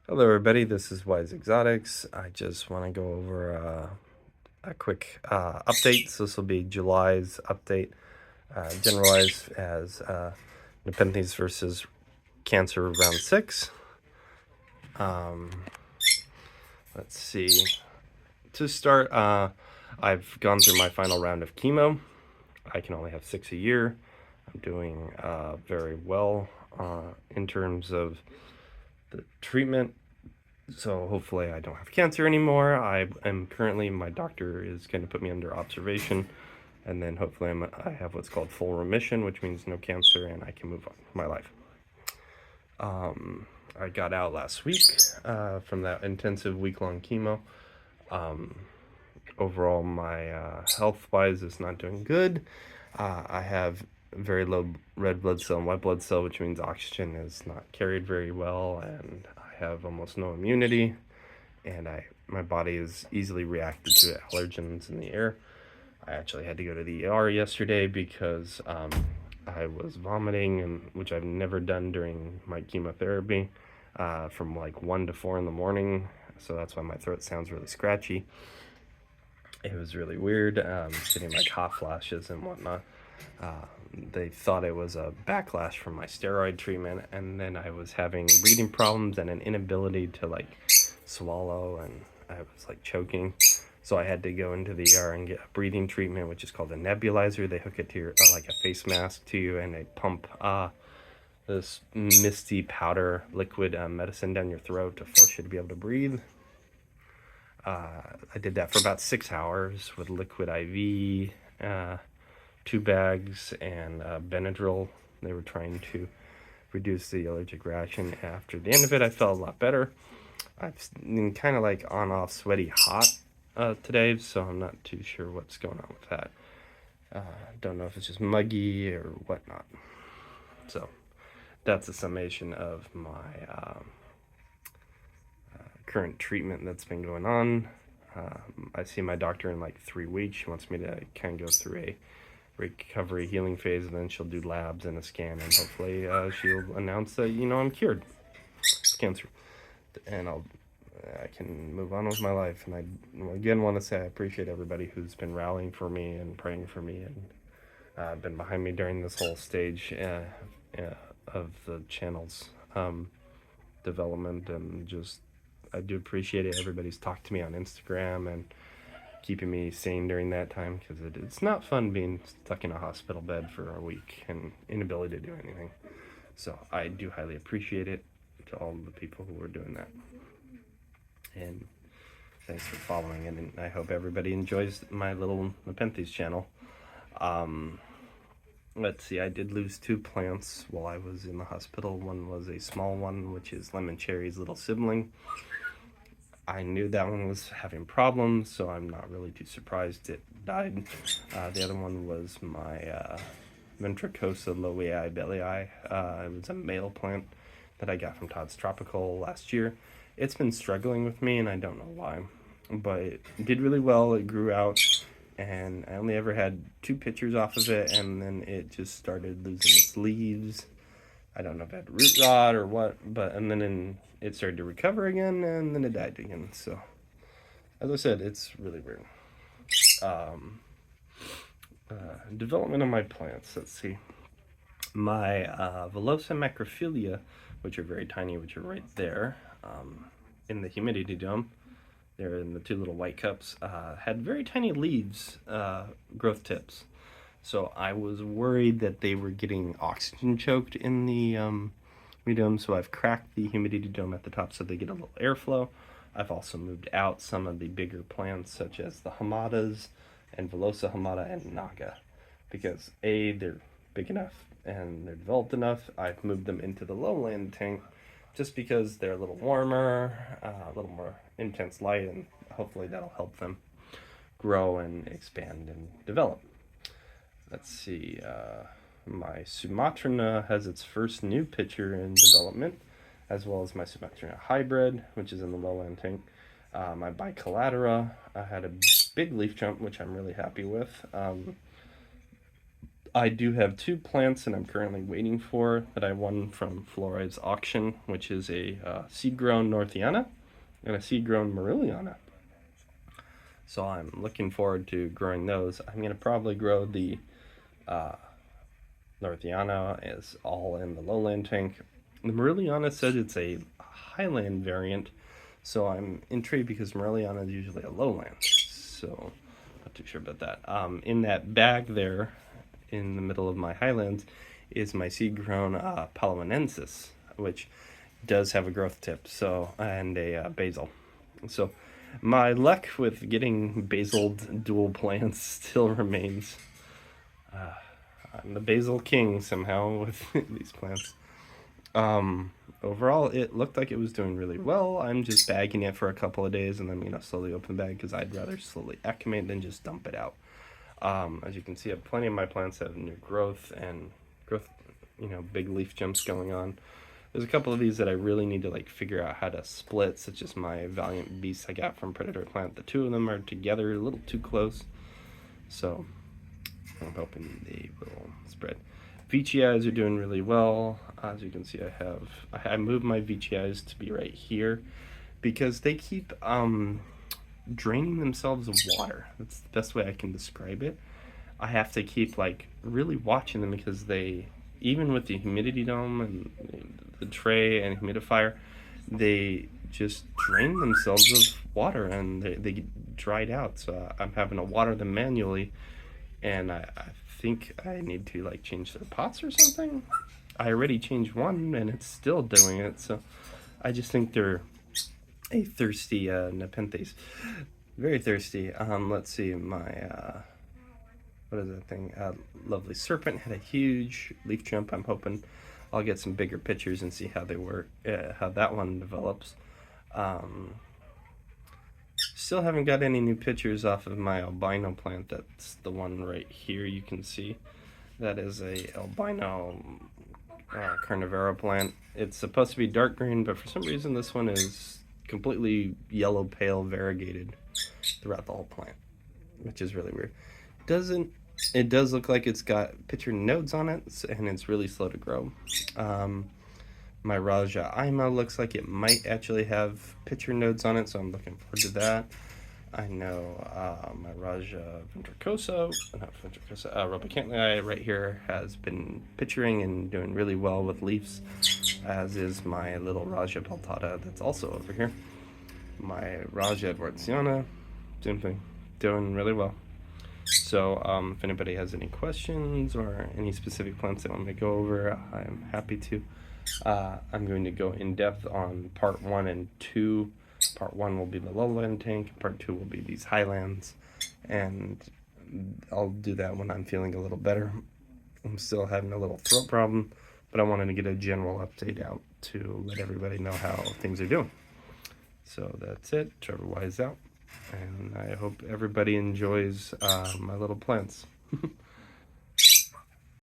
Hello, everybody. This is Wise Exotics. I just want to go over a quick update. So this will be July's update, generalized as Nepenthes versus Cancer round 6. Let's see. To start, I've gone through my final round of chemo. I can only have 6 a year. I'm doing very well in terms of the treatment. So hopefully I don't have cancer anymore. I am currently, my doctor is going to put me under observation, and then hopefully I have what's called full remission, which means no cancer, and I can move on with my life. I got out last week from that intensive week-long chemo. Overall, my health-wise is not doing good. I have very low red blood cell and white blood cell, which means oxygen is not carried very well, and I have almost no immunity, and my body is easily reacted to allergens in the air. I actually had to go to the ER yesterday because I was vomiting, which I've never done during my chemotherapy, from like 1 to 4 in the morning. So that's why my throat sounds really scratchy. It was really weird, getting like hot flashes and whatnot. They thought it was a backlash from my steroid treatment, and then I was having breathing problems and an inability to like swallow, and I was like choking. So I had to go into the ER and get a breathing treatment, which is called a nebulizer. They hook it to your like a face mask to you, and they pump this misty powder liquid medicine down your throat to force you to be able to breathe. I did that for about 6 hours with liquid IV, 2 bags, and Benadryl. They were trying to reduce the allergic reaction. After the end of it, I felt a lot better. I've been kind of like on off sweaty hot today, so I'm not too sure what's going on with that. Don't know if it's just muggy or whatnot. So that's a summation of my current treatment that's been going on. I see my doctor in like 3 weeks. She wants me to kind of go through a recovery healing phase, and then she'll do labs and a scan, and hopefully she'll announce that I'm cured cancer, and I can move on with my life. And I again want to say I appreciate everybody who's been rallying for me and praying for me, and been behind me during this whole stage of the channel's development. And just I do appreciate it. Everybody's talked to me on Instagram and keeping me sane during that time, because it's not fun being stuck in a hospital bed for a week and inability to do anything. So I do highly appreciate it to all the people who are doing that. And thanks for following, and I hope everybody enjoys my little Nepenthes channel. Let's see, I did lose 2 plants while I was in the hospital. One was a small one, which is Lemon Cherry's little sibling. I knew that one was having problems, so I'm not really too surprised it died. The other one was my Ventricosa lowii bellii. It was a male plant that I got from Todd's Tropical last year. It's been struggling with me, and I don't know why, but it did really well. It grew out, and I only ever had 2 pictures off of it, and then it just started losing its leaves. I don't know if it had root rot or what, and then it started to recover again, and then it died again. So, as I said, it's really weird. Development of my plants. Let's see. My Velosa macrophilia, which are very tiny, which are right there in the humidity dome. They're in the 2 little white cups. Had very tiny leaves, growth tips. So I was worried that they were getting oxygen choked in the dome. So I've cracked the humidity dome at the top so they get a little airflow. I've also moved out some of the bigger plants, such as the hamadas and Velosa hamada and naga, because they're big enough and they're developed enough. I've moved them into the lowland tank just because they're a little warmer, a little more intense light, and hopefully that'll help them grow and expand and develop. Let's see, my Sumatrana has its first new pitcher in development, as well as my Sumatrana hybrid, which is in the lowland tank. My Bicolatera had a big leaf jump, which I'm really happy with. I do have two plants that I'm currently waiting for that I won from Floride's auction, which is a seed-grown Northiana and a seed-grown Marilliana. So I'm looking forward to growing those. I'm going to probably grow the uh, Northiana is all in the lowland tank. The Marilliana said it's a highland variant, so I'm intrigued because Marilliana is usually a lowland. So not too sure about that. In that bag there, in the middle of my highlands, is my seed-grown Palawanensis, which does have a growth tip, so and a basil. So my luck with getting basil dual plants still remains. I'm the basil king somehow with these plants. Overall, it looked like it was doing really well. I'm just bagging it for a couple of days and then slowly open the bag because I'd rather slowly acclimate than just dump it out. As you can see, plenty of my plants have new growth and big leaf jumps going on. There's a couple of these that I really need to figure out how to split, such as my Valiant Beasts I got from Predator Plant. The two of them are together a little too close, so I'm hoping they will spread. Veitchii are doing really well. As you can see, I moved my Veitchii to be right here because they keep draining themselves of water. That's the best way I can describe it. I have to keep really watching them because they, even with the humidity dome and the tray and humidifier, they just drain themselves of water and they get dried out. So I'm having to water them manually, and I think I need to change their pots or something. I already changed one and it's still doing it. So I just think they're a thirsty Nepenthes. Very thirsty. Let's see, my what is that thing? Lovely Serpent had a huge leaf jump. I'm hoping I'll get some bigger pictures and see how they work, how that one develops. Still haven't got any new pictures off of my albino plant. That's the one right here you can see. That is a albino carnivora plant. It's supposed to be dark green, but for some reason this one is completely yellow pale variegated throughout the whole plant, which is really weird. It does look like it's got picture nodes on it, and it's really slow to grow. My Raja Ima looks like it might actually have picture nodes on it, so I'm looking forward to that. I know my Raja Ventricosa, not Ventricosa, Robicantlii right here has been picturing and doing really well with leaves, as is my little Raja Peltata that's also over here. My Raja Edwardsiana, simply doing really well. So if anybody has any questions or any specific plants they want me to go over, I'm happy to. I'm going to go in depth on part 1 and 2. Part 1 will be the lowland tank, part 2 will be these highlands, and I'll do that when I'm feeling a little better. I'm still having a little throat problem, but I wanted to get a general update out to let everybody know how things are doing. So that's it. Trevor Wise out, and I hope everybody enjoys my little plants.